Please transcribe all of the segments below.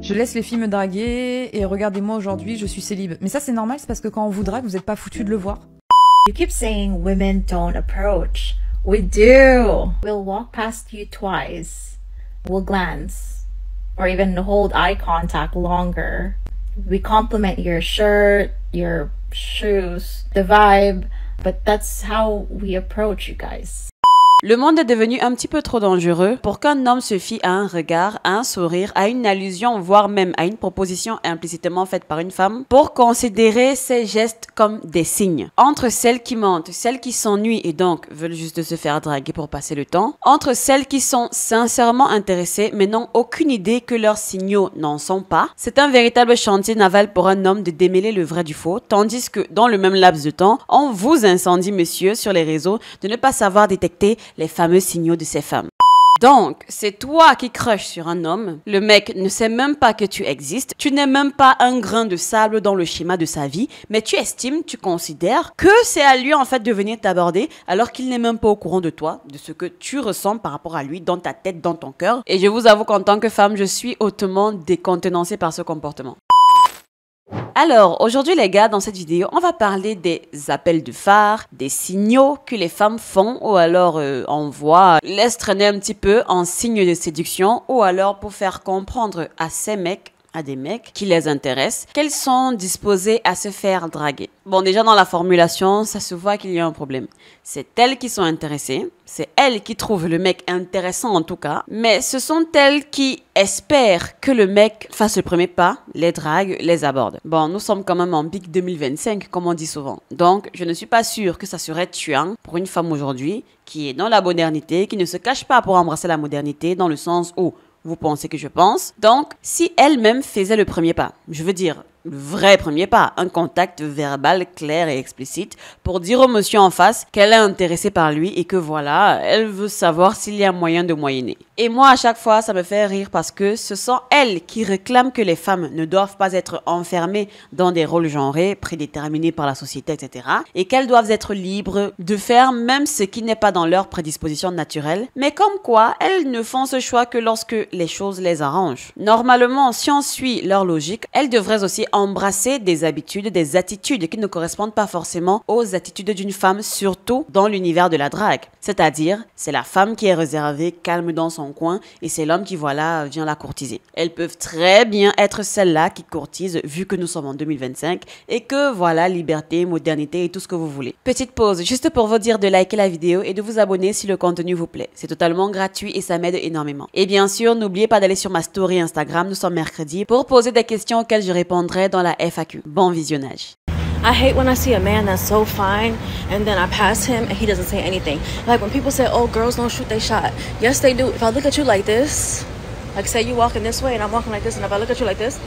Je laisse les filles me draguer et regardez-moi aujourd'hui, je suis célib. Mais ça c'est normal, c'est parce que quand on vous drague, vous êtes pas foutu de le voir. You keep saying women don't approach. We do. We'll walk past you twice. We'll glance. Or even hold eye contact longer. We compliment your shirt, your shoes, the vibe. But that's how we approach you guys. Le monde est devenu un petit peu trop dangereux pour qu'un homme se fie à un regard, à un sourire, à une allusion, voire même à une proposition implicitement faite par une femme, pour considérer ces gestes comme des signes. Entre celles qui mentent, celles qui s'ennuient et donc veulent juste se faire draguer pour passer le temps, entre celles qui sont sincèrement intéressées mais n'ont aucune idée que leurs signaux n'en sont pas, c'est un véritable chantier naval pour un homme de démêler le vrai du faux, tandis que dans le même laps de temps, on vous incendie, monsieur, sur les réseaux de ne pas savoir détecter les fameux signaux de ces femmes. Donc, c'est toi qui crushes sur un homme, le mec ne sait même pas que tu existes, tu n'es même pas un grain de sable dans le schéma de sa vie, mais tu estimes, tu considères que c'est à lui en fait de venir t'aborder alors qu'il n'est même pas au courant de toi, de ce que tu ressens par rapport à lui, dans ta tête, dans ton cœur. Et je vous avoue qu'en tant que femme, je suis hautement décontenancée par ce comportement. Alors, aujourd'hui les gars, dans cette vidéo, on va parler des appels de phare, des signaux que les femmes font ou alors envoient, laissent traîner un petit peu en signe de séduction ou alors pour faire comprendre à ces mecs, à des mecs qui les intéressent, qu'elles sont disposées à se faire draguer. Bon, déjà dans la formulation, ça se voit qu'il y a un problème. C'est elles qui sont intéressées, c'est elles qui trouvent le mec intéressant en tout cas, mais ce sont elles qui espèrent que le mec fasse le premier pas, les drague, les aborde. Bon, nous sommes quand même en pic 2025, comme on dit souvent. Donc, je ne suis pas sûre que ça serait tuant pour une femme aujourd'hui qui est dans la modernité, qui ne se cache pas pour embrasser la modernité dans le sens où vous pensez que je pense. Donc, si elle-même faisait le premier pas, je veux dire, le vrai premier pas, un contact verbal clair et explicite pour dire au monsieur en face qu'elle est intéressée par lui et que voilà, elle veut savoir s'il y a moyen de moyenner. Et moi, à chaque fois, ça me fait rire parce que ce sont elles qui réclament que les femmes ne doivent pas être enfermées dans des rôles genrés, prédéterminés par la société, etc. Et qu'elles doivent être libres de faire même ce qui n'est pas dans leur prédisposition naturelle. Mais comme quoi, elles ne font ce choix que lorsque les choses les arrangent. Normalement, si on suit leur logique, elles devraient aussi embrasser des habitudes, des attitudes qui ne correspondent pas forcément aux attitudes d'une femme, surtout dans l'univers de la drague. C'est-à-dire, c'est la femme qui est réservée, calme dans son coin, et c'est l'homme qui, voilà, vient la courtiser. Elles peuvent très bien être celles-là qui courtisent, vu que nous sommes en 2025, et que, voilà, liberté, modernité et tout ce que vous voulez. Petite pause, juste pour vous dire de liker la vidéo et de vous abonner si le contenu vous plaît. C'est totalement gratuit et ça m'aide énormément. Et bien sûr, n'oubliez pas d'aller sur ma story Instagram, nous sommes mercredi, pour poser des questions auxquelles je répondrai dans la FAQ. Bon visionnage. I hate when I see a man that's so fine and then I pass him and he doesn't say anything. Like when people say, oh, girls don't shoot their shot. Yes, they do. If I look at you like this, like say you walking this way and I'm walking like this, and if I look at you like this,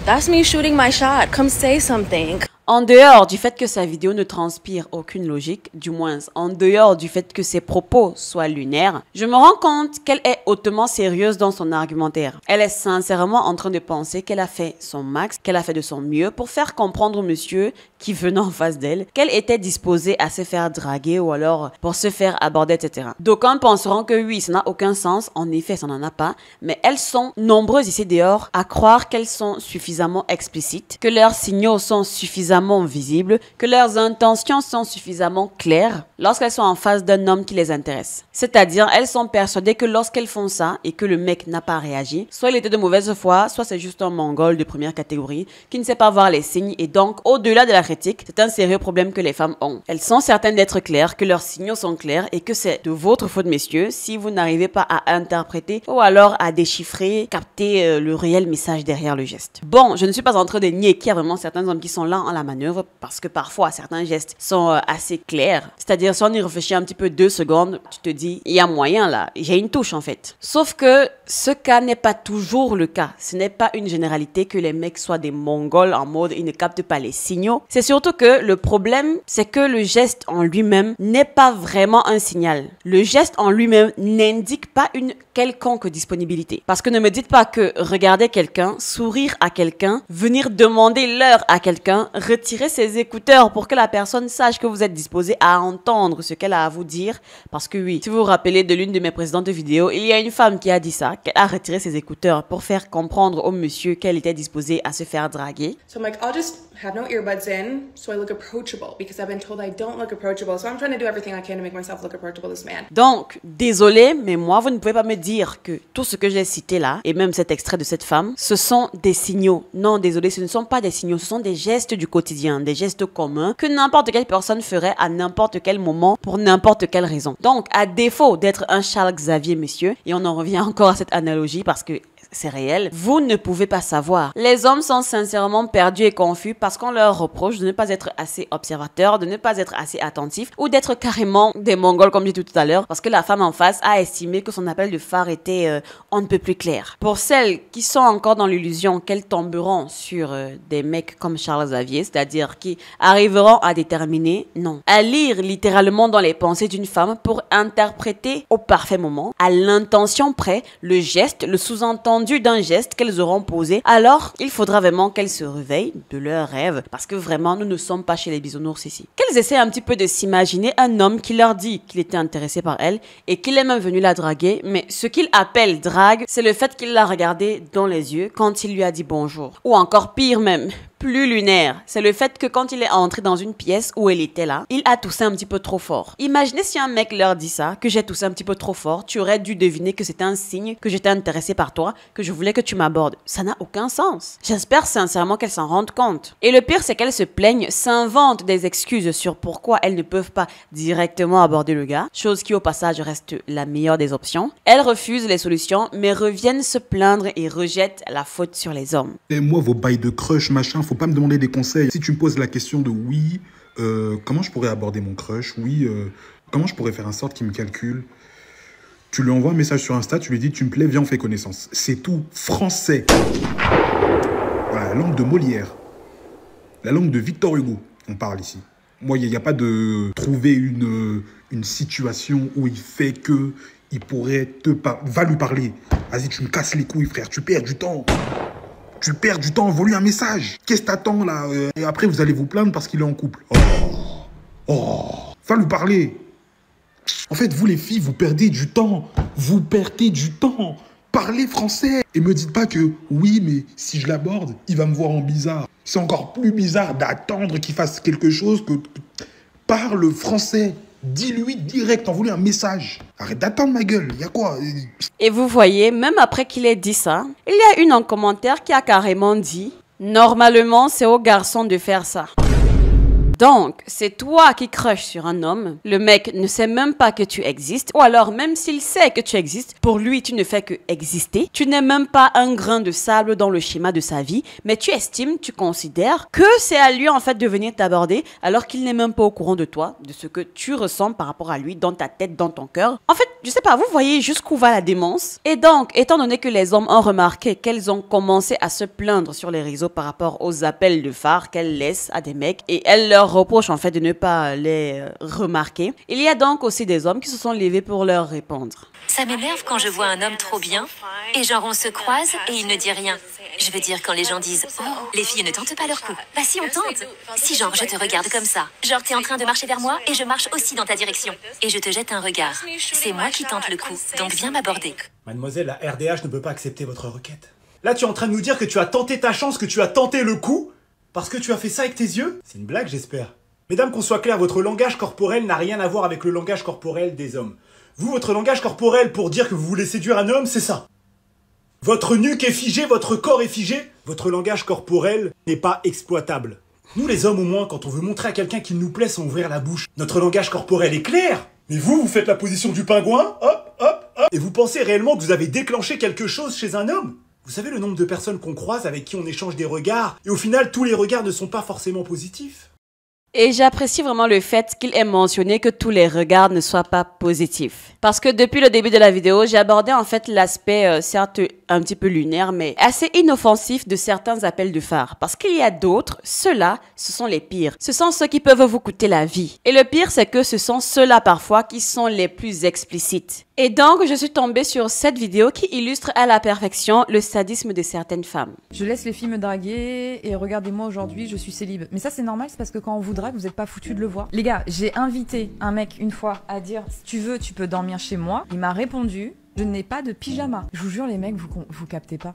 that's me shooting my shot. Come say something. En dehors du fait que sa vidéo ne transpire aucune logique, du moins en dehors du fait que ses propos soient lunaires, je me rends compte qu'elle est hautement sérieuse dans son argumentaire. Elle est sincèrement en train de penser qu'elle a fait son max, qu'elle a fait de son mieux pour faire comprendre au monsieur qui venait en face d'elle qu'elle était disposée à se faire draguer ou alors pour se faire aborder, etc. D'aucuns penseront que oui, ça n'a aucun sens, en effet, ça n'en a pas, mais elles sont nombreuses ici dehors à croire qu'elles sont suffisamment explicites, que leurs signaux sont suffisamment visibles, que leurs intentions sont suffisamment claires lorsqu'elles sont en face d'un homme qui les intéresse. C'est-à-dire, elles sont persuadées que lorsqu'elles font ça et que le mec n'a pas réagi, soit il était de mauvaise foi, soit c'est juste un mongol de première catégorie qui ne sait pas voir les signes et donc, au-delà de la critique, c'est un sérieux problème que les femmes ont. Elles sont certaines d'être claires, que leurs signaux sont clairs et que c'est de votre faute, messieurs, si vous n'arrivez pas à interpréter ou alors à déchiffrer, capter le réel message derrière le geste. Bon, je ne suis pas en train de nier qu'il y a vraiment certains hommes qui sont là en la manœuvre parce que parfois certains gestes sont assez clairs. C'est-à-dire si on y réfléchit un petit peu 2 secondes, tu te dis il y a moyen là, j'ai une touche en fait. Sauf que ce cas n'est pas toujours le cas. Ce n'est pas une généralité que les mecs soient des mongols en mode ils ne captent pas les signaux. C'est surtout que le problème, c'est que le geste en lui-même n'est pas vraiment un signal. Le geste en lui-même n'indique pas une quelconque disponibilité. Parce que ne me dites pas que regarder quelqu'un, sourire à quelqu'un, venir demander l'heure à quelqu'un, retirer ses écouteurs pour que la personne sache que vous êtes disposé à entendre ce qu'elle a à vous dire. Parce que oui, si vous vous rappelez de l'une de mes précédentes vidéos, il y a une femme qui a dit ça, qu'elle a retiré ses écouteurs pour faire comprendre au monsieur qu'elle était disposée à se faire draguer. So I'm like, I'll just have no earbuds in so I look approachable because I've been told I don't look approachable. So I'm trying to do everything I can to make myself look approachable to this man. Donc, désolé, mais moi, vous ne pouvez pas me dire que tout ce que j'ai cité là, et même cet extrait de cette femme, ce sont des signaux. Non, désolé, ce ne sont pas des signaux, ce sont des gestes du quotidien, des gestes communs que n'importe quelle personne ferait à n'importe quel moment pour n'importe quelle raison. Donc, à défaut d'être un Charles Xavier, messieurs, et on en revient encore à cette analogie parce que c'est réel, vous ne pouvez pas savoir. Les hommes sont sincèrement perdus et confus parce qu'on leur reproche de ne pas être assez observateurs, de ne pas être assez attentifs ou d'être carrément des Mongols comme j'ai dit tout à l'heure parce que la femme en face a estimé que son appel de phare était on ne peut plus clair. Pour celles qui sont encore dans l'illusion qu'elles tomberont sur des mecs comme Charles Xavier, c'est-à-dire qui arriveront à déterminer, non, à lire littéralement dans les pensées d'une femme pour interpréter au parfait moment, à l'intention près, le geste, le sous-entendu d'un geste qu'elles auront posé, alors il faudra vraiment qu'elles se réveillent de leurs rêves parce que vraiment nous ne sommes pas chez les bisounours ici. Qu'elles essaient un petit peu de s'imaginer un homme qui leur dit qu'il était intéressé par elle et qu'il est même venu la draguer, mais ce qu'il appelle drague, c'est le fait qu'il l'a regardée dans les yeux quand il lui a dit bonjour. Ou encore pire même, plus lunaire, c'est le fait que quand il est entré dans une pièce où elle était là, il a toussé un petit peu trop fort. Imaginez si un mec leur dit ça, que j'ai toussé un petit peu trop fort, tu aurais dû deviner que c'était un signe que j'étais intéressé par toi, que je voulais que tu m'abordes. Ça n'a aucun sens. J'espère sincèrement qu'elles s'en rendent compte. Et le pire, c'est qu'elles se plaignent, s'inventent des excuses sur pourquoi elles ne peuvent pas directement aborder le gars, chose qui au passage reste la meilleure des options. Elles refusent les solutions, mais reviennent se plaindre et rejettent la faute sur les hommes. Et moi, vos bails de crush, machin, faut pas me demander des conseils. Si tu me poses la question de oui, comment je pourrais aborder mon crush, oui, comment je pourrais faire en sorte qu'il me calcule, tu lui envoies un message sur Insta, tu lui dis tu me plais, viens on fait connaissance. C'est tout. Français. Voilà, la langue de Molière. La langue de Victor Hugo, on parle ici. Moi, il n'y a pas de trouver une situation où il fait que il pourrait va lui parler. Vas-y, tu me casses les couilles, frère, tu perds du temps. Tu perds du temps, envoie-lui un message. Qu'est-ce que t'attends là? Et après, vous allez vous plaindre parce qu'il est en couple. Va lui parler. En fait, vous les filles, vous perdez du temps. Vous perdez du temps. Parlez français. Et me dites pas que, oui, mais si je l'aborde, il va me voir en bizarre. C'est encore plus bizarre d'attendre qu'il fasse quelque chose que... Parle français. Dis-lui direct, envoie-lui un message. Arrête d'attendre ma gueule, y a quoi? Et vous voyez, même après qu'il ait dit ça, il y a une en commentaire qui a carrément dit « Normalement, c'est aux garçons de faire ça ». Donc, c'est toi qui crushes sur un homme, le mec ne sait même pas que tu existes, ou alors même s'il sait que tu existes, pour lui tu ne fais que exister, tu n'es même pas un grain de sable dans le schéma de sa vie, mais tu estimes, tu considères que c'est à lui en fait de venir t'aborder, alors qu'il n'est même pas au courant de toi, de ce que tu ressens par rapport à lui, dans ta tête, dans ton cœur. En fait, je sais pas, vous voyez jusqu'où va la démence. Et donc, étant donné que les hommes ont remarqué qu'elles ont commencé à se plaindre sur les réseaux par rapport aux appels de phare qu'elles laissent à des mecs, et elles leur reproche en fait de ne pas les remarquer. Il y a donc aussi des hommes qui se sont levés pour leur répondre. Ça m'énerve quand je vois un homme trop bien et genre on se croise et il ne dit rien. Je veux dire quand les gens disent « Oh, les filles ne tentent pas leur coup. » Bah si on tente. Si genre je te regarde comme ça, genre t'es en train de marcher vers moi et je marche aussi dans ta direction. Et je te jette un regard. C'est moi qui tente le coup, donc viens m'aborder. Mademoiselle, la RDH ne peut pas accepter votre requête. Là tu es en train de nous dire que tu as tenté ta chance, que tu as tenté le coup parce que tu as fait ça avec tes yeux? C'est une blague, j'espère. Mesdames, qu'on soit clair, votre langage corporel n'a rien à voir avec le langage corporel des hommes. Vous, votre langage corporel pour dire que vous voulez séduire un homme, c'est ça. Votre nuque est figée, votre corps est figé. Votre langage corporel n'est pas exploitable. Nous, les hommes, au moins, quand on veut montrer à quelqu'un qu'il nous plaît sans ouvrir la bouche, notre langage corporel est clair. Mais vous faites la position du pingouin, hop, hop, hop. Et vous pensez réellement que vous avez déclenché quelque chose chez un homme? Vous savez le nombre de personnes qu'on croise avec qui on échange des regards, et au final, tous les regards ne sont pas forcément positifs. Et j'apprécie vraiment le fait qu'il ait mentionné que tous les regards ne soient pas positifs. Parce que depuis le début de la vidéo, j'ai abordé en fait l'aspect, certes un petit peu lunaire, mais assez inoffensif de certains appels de phare. Parce qu'il y a d'autres, ceux-là, ce sont les pires. Ce sont ceux qui peuvent vous coûter la vie. Et le pire, c'est que ce sont ceux-là parfois qui sont les plus explicites. Et donc, je suis tombée sur cette vidéo qui illustre à la perfection le sadisme de certaines femmes. Je laisse les filles me draguer et regardez-moi aujourd'hui, je suis célib. Mais ça c'est normal, c'est parce que quand on vous drague, vous n'êtes pas foutu de le voir. Les gars, j'ai invité un mec une fois à dire si tu veux, tu peux dormir chez moi. Il m'a répondu, je n'ai pas de pyjama. Je vous jure les mecs, vous captez pas.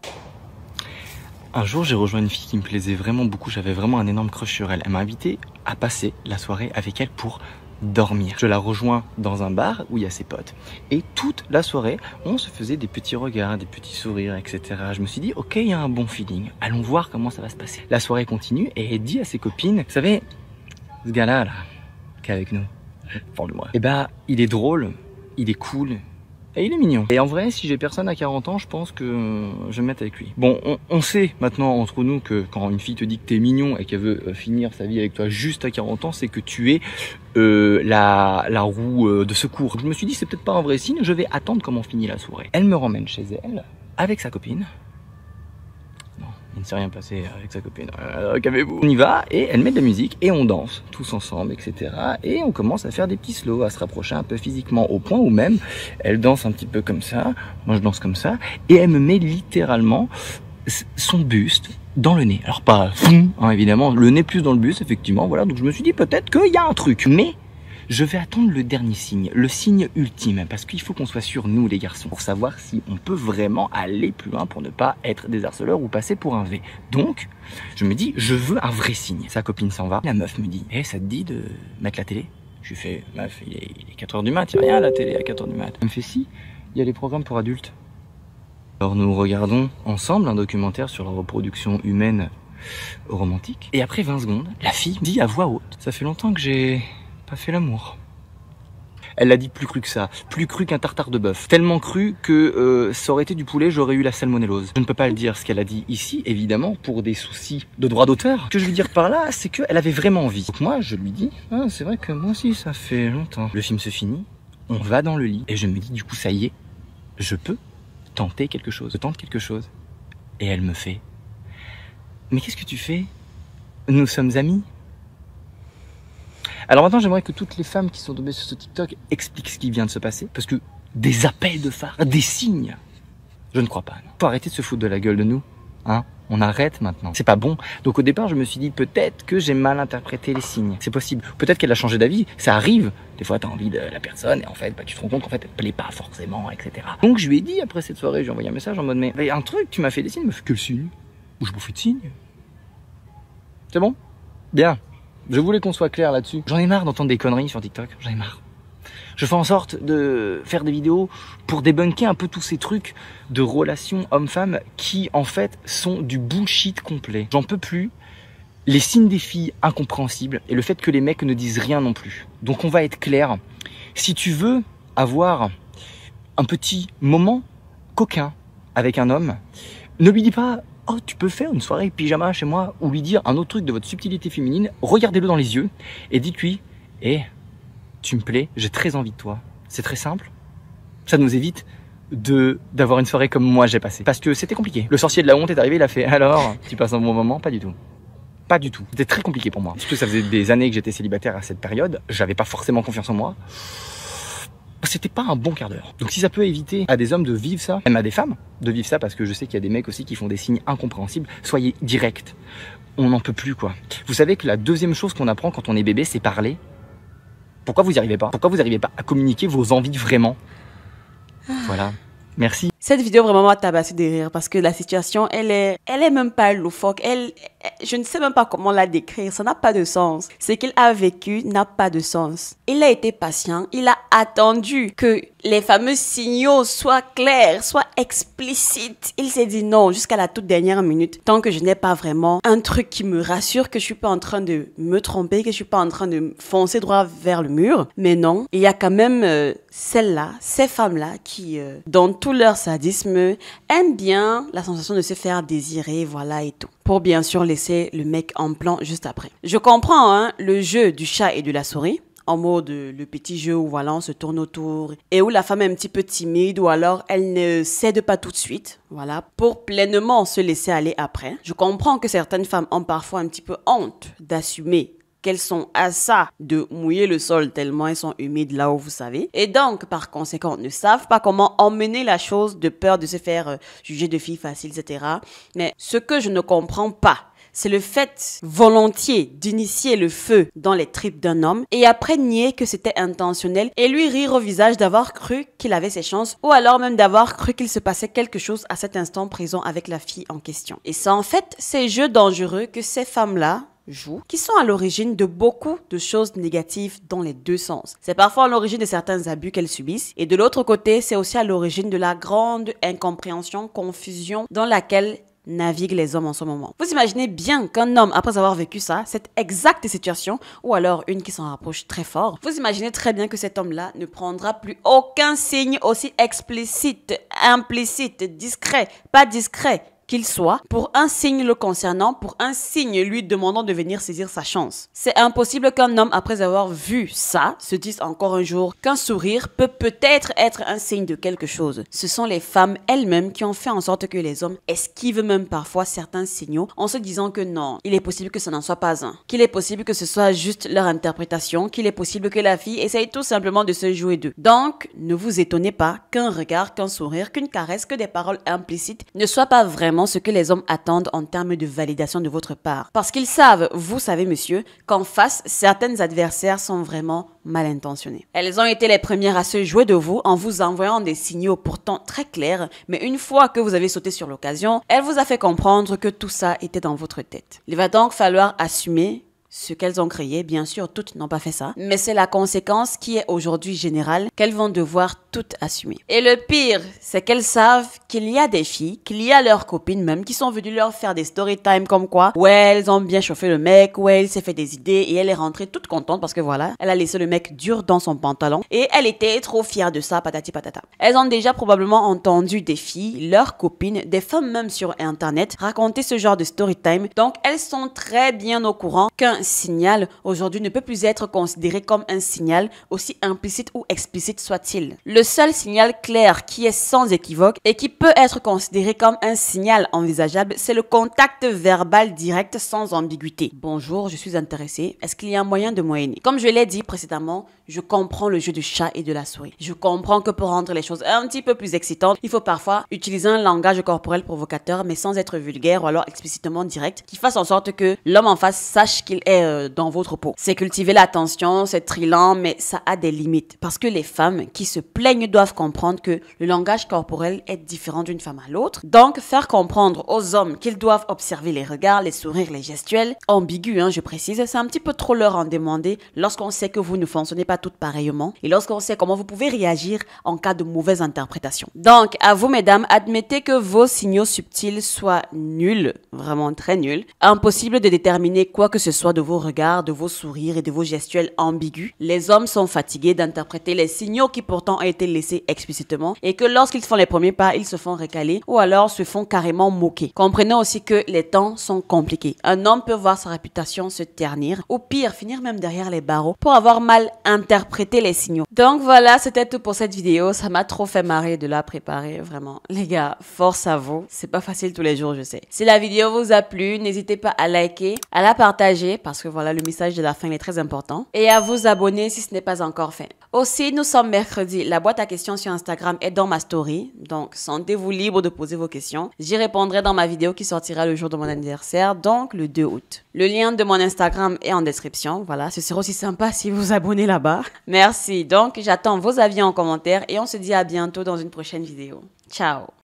Un jour, j'ai rejoint une fille qui me plaisait vraiment beaucoup, j'avais vraiment un énorme crush sur elle. Elle m'a invité à passer la soirée avec elle pour dormir. Je la rejoins dans un bar où il y a ses potes. Et toute la soirée, on se faisait des petits regards, des petits sourires, etc. Je me suis dit, ok, il y a un bon feeling. Allons voir comment ça va se passer. La soirée continue et elle dit à ses copines, vous savez, ce gars-là, là, qui est avec nous, parle-moi. Eh bah, il est drôle, il est cool. Et il est mignon. Et en vrai, si j'ai personne à 40 ans, je pense que je vais me mettre avec lui. Bon, on sait maintenant entre nous que quand une fille te dit que t'es mignon et qu'elle veut finir sa vie avec toi juste à 40 ans, c'est que tu es la roue de secours. Je me suis dit, c'est peut-être pas un vrai signe, je vais attendre comment finit la soirée. Elle me ramène chez elle, avec sa copine. Non, il ne s'est rien passé avec sa copine. Calmez-vous. On y va et elle met de la musique et on danse tous ensemble, etc. Et on commence à faire des petits slows, à se rapprocher un peu physiquement au point où même elle danse un petit peu comme ça, moi je danse comme ça, et elle me met littéralement son buste dans le nez. Alors pas fou, hein, évidemment, le nez plus dans le buste, effectivement, voilà. Donc je me suis dit peut-être qu'il y a un truc, mais je vais attendre le dernier signe, le signe ultime, parce qu'il faut qu'on soit sûr, nous les garçons, pour savoir si on peut vraiment aller plus loin pour ne pas être des harceleurs ou passer pour un V. Donc, je me dis, je veux un vrai signe. Sa copine s'en va, la meuf me dit, eh, ça te dit de mettre la télé? Je lui fais, meuf, il est 4h du mat, il n'y a rien à la télé à 4h du mat. Elle me fait, si, il y a les programmes pour adultes. Alors nous regardons ensemble un documentaire sur la reproduction humaine romantique. Et après 20 secondes, la fille dit à voix haute, ça fait longtemps que j'ai pas fait l'amour. Elle l'a dit plus cru que ça, plus cru qu'un tartare de bœuf. Tellement cru que ça aurait été du poulet, j'aurais eu la salmonellose. Je ne peux pas le dire ce qu'elle a dit ici, évidemment, pour des soucis de droit d'auteur. Ce que je veux dire par là, c'est qu'elle avait vraiment envie. Donc moi, je lui dis, ah, c'est vrai que moi aussi, ça fait longtemps. Le film se finit, on va dans le lit, et je me dis, du coup, ça y est, je peux tenter quelque chose. Je tente quelque chose. Et elle me fait, mais qu'est-ce que tu fais? Nous sommes amis. Alors maintenant, j'aimerais que toutes les femmes qui sont tombées sur ce TikTok expliquent ce qui vient de se passer. Parce que des appels de phare, des signes, je ne crois pas. Non. Faut arrêter de se foutre de la gueule de nous. Hein, on arrête maintenant. C'est pas bon. Donc au départ, je me suis dit peut-être que j'ai mal interprété les signes. C'est possible. Peut-être qu'elle a changé d'avis. Ça arrive. Des fois, t'as envie de la personne et en fait, bah, tu te rends compte qu'en fait, elle te plaît pas forcément, etc. Donc je lui ai dit après cette soirée, je lui ai envoyé un message en mode mais un truc, tu m'as fait des signes. Elle m'a fait quel signe? Ou je vous fais de signes? C'est bon? Bien. Je voulais qu'on soit clair là-dessus. J'en ai marre d'entendre des conneries sur TikTok. J'en ai marre. Je fais en sorte de faire des vidéos pour débunker un peu tous ces trucs de relations hommes-femmes qui, en fait, sont du bullshit complet. J'en peux plus. Les signes des filles incompréhensibles et le fait que les mecs ne disent rien non plus. Donc on va être clair. Si tu veux avoir un petit moment coquin avec un homme, ne lui dis pas « Oh, tu peux faire une soirée pyjama chez moi » ou lui dire un autre truc de votre subtilité féminine, regardez-le dans les yeux et dites-lui « Eh, tu me plais, j'ai très envie de toi. » C'est très simple. Ça nous évite d'avoir une soirée comme moi j'ai passé. Parce que c'était compliqué. Le sorcier de la honte est arrivé, il a fait « Alors, tu passes un bon moment ?» Pas du tout. Pas du tout. C'était très compliqué pour moi. Parce que ça faisait des années que j'étais célibataire à cette période. J'avais pas forcément confiance en moi. C'était pas un bon quart d'heure. Donc si ça peut éviter à des hommes de vivre ça, même à des femmes de vivre ça, parce que je sais qu'il y a des mecs aussi qui font des signes incompréhensibles, soyez directs. On n'en peut plus, quoi. Vous savez que la deuxième chose qu'on apprend quand on est bébé, c'est parler. Pourquoi vous n'y arrivez pas? Pourquoi vous n'arrivez pas à communiquer vos envies vraiment? Voilà. Merci. Cette vidéo vraiment m'a tabassé de rire parce que la situation, elle est même pas loufoque. Je ne sais même pas comment la décrire. Ça n'a pas de sens. Ce qu'il a vécu n'a pas de sens. Il a été patient. Il a attendu que les fameux signaux soient clairs, soient explicites. Il s'est dit non jusqu'à la toute dernière minute. Tant que je n'ai pas vraiment un truc qui me rassure que je suis pas en train de me tromper, que je suis pas en train de foncer droit vers le mur. Mais non, il y a quand même celles-là, ces femmes-là qui, dans tout leur sadisme, aime bien la sensation de se faire désirer, voilà et tout. Pour bien sûr laisser le mec en plan juste après. Je comprends hein, le jeu du chat et de la souris. En mode le petit jeu où voilà, on se tourne autour et où la femme est un petit peu timide ou alors elle ne cède pas tout de suite, voilà, pour pleinement se laisser aller après. Je comprends que certaines femmes ont parfois un petit peu honte d'assumer qu'elles sont à ça de mouiller le sol tellement elles sont humides là où vous savez. Et donc, par conséquent, ne savent pas comment emmener la chose de peur de se faire juger de filles faciles, etc. Mais ce que je ne comprends pas, c'est le fait volontiers d'initier le feu dans les tripes d'un homme et après nier que c'était intentionnel et lui rire au visage d'avoir cru qu'il avait ses chances ou alors même d'avoir cru qu'il se passait quelque chose à cet instant présent avec la fille en question. Et c'est en fait ces jeux dangereux que ces femmes-là jouent, qui sont à l'origine de beaucoup de choses négatives dans les deux sens. C'est parfois à l'origine de certains abus qu'elles subissent et de l'autre côté, c'est aussi à l'origine de la grande incompréhension, confusion dans laquelle naviguent les hommes en ce moment. Vous imaginez bien qu'un homme, après avoir vécu ça, cette exacte situation, ou alors une qui s'en rapproche très fort, vous imaginez très bien que cet homme-là ne prendra plus aucun signe aussi explicite, implicite, discret, pas discret, qu'il soit, pour un signe le concernant, pour un signe lui demandant de venir saisir sa chance. C'est impossible qu'un homme, après avoir vu ça, se dise encore un jour qu'un sourire peut peut-être être un signe de quelque chose. Ce sont les femmes elles-mêmes qui ont fait en sorte que les hommes esquivent même parfois certains signaux en se disant que non, il est possible que ça n'en soit pas un, qu'il est possible que ce soit juste leur interprétation, qu'il est possible que la fille essaye tout simplement de se jouer d'eux. Donc, ne vous étonnez pas qu'un regard, qu'un sourire, qu'une caresse, que des paroles implicites ne soient pas vraiment ce que les hommes attendent en termes de validation de votre part. Parce qu'ils savent, vous savez monsieur, qu'en face, certaines adversaires sont vraiment mal intentionnés. Elles ont été les premières à se jouer de vous en vous envoyant des signaux pourtant très clairs, mais une fois que vous avez sauté sur l'occasion, elle vous a fait comprendre que tout ça était dans votre tête. Il va donc falloir assumer ce qu'elles ont créé. Bien sûr, toutes n'ont pas fait ça, mais c'est la conséquence qui est aujourd'hui générale qu'elles vont devoir toutes assumer. Et le pire, c'est qu'elles savent qu'il y a des filles, qu'il y a leurs copines même, qui sont venues leur faire des story time comme quoi, ouais, elles ont bien chauffé le mec, ouais, il s'est fait des idées et elle est rentrée toute contente parce que voilà, elle a laissé le mec dur dans son pantalon et elle était trop fière de ça, patati patata. Elles ont déjà probablement entendu des filles, leurs copines, des femmes même sur internet raconter ce genre de story time, donc elles sont très bien au courant qu'un signal aujourd'hui ne peut plus être considéré comme un signal aussi implicite ou explicite soit-il. Le seul signal clair qui est sans équivoque et qui peut être considéré comme un signal envisageable, c'est le contact verbal direct sans ambiguïté. Bonjour, je suis intéressée. Est-ce qu'il y a un moyen de moyenner? Comme je l'ai dit précédemment, je comprends le jeu du chat et de la souris. Je comprends que pour rendre les choses un petit peu plus excitantes, il faut parfois utiliser un langage corporel provocateur, mais sans être vulgaire ou alors explicitement direct, qui fasse en sorte que l'homme en face sache qu'il est dans votre peau. C'est cultiver l'attention, c'est trillant, mais ça a des limites. Parce que les femmes qui se plaignent doivent comprendre que le langage corporel est différent d'une femme à l'autre. Donc, faire comprendre aux hommes qu'ils doivent observer les regards, les sourires, les gestuels, ambigus, je précise, c'est un petit peu trop leur en demander lorsqu'on sait que vous ne fonctionnez pas toutes pareillement et lorsqu'on sait comment vous pouvez réagir en cas de mauvaise interprétation. Donc, à vous mesdames, admettez que vos signaux subtils soient nuls, vraiment très nuls, impossible de déterminer quoi que ce soit de vos regards, de vos sourires et de vos gestuels ambigus. Les hommes sont fatigués d'interpréter les signaux qui pourtant ont été laissés explicitement et que lorsqu'ils font les premiers pas, ils se font récaler ou alors se font carrément moquer. Comprenez aussi que les temps sont compliqués. Un homme peut voir sa réputation se ternir ou pire, finir même derrière les barreaux pour avoir mal interprété les signaux. Donc voilà, c'était tout pour cette vidéo. Ça m'a trop fait marrer de la préparer, vraiment. Les gars, force à vous. C'est pas facile tous les jours, je sais. Si la vidéo vous a plu, n'hésitez pas à liker, à la partager parce que voilà, le message de la fin est très important et à vous abonner si ce n'est pas encore fait. Aussi, nous sommes mercredi. La boîte à questions sur Instagram est dans ma story. Donc, sentez-vous libre de poser vos questions. J'y répondrai dans ma vidéo qui sortira le jour de mon anniversaire, donc le 2 août. Le lien de mon Instagram est en description. Voilà, ce sera aussi sympa si vous vous abonnez là-bas. Merci. Donc, j'attends vos avis en commentaire et on se dit à bientôt dans une prochaine vidéo. Ciao.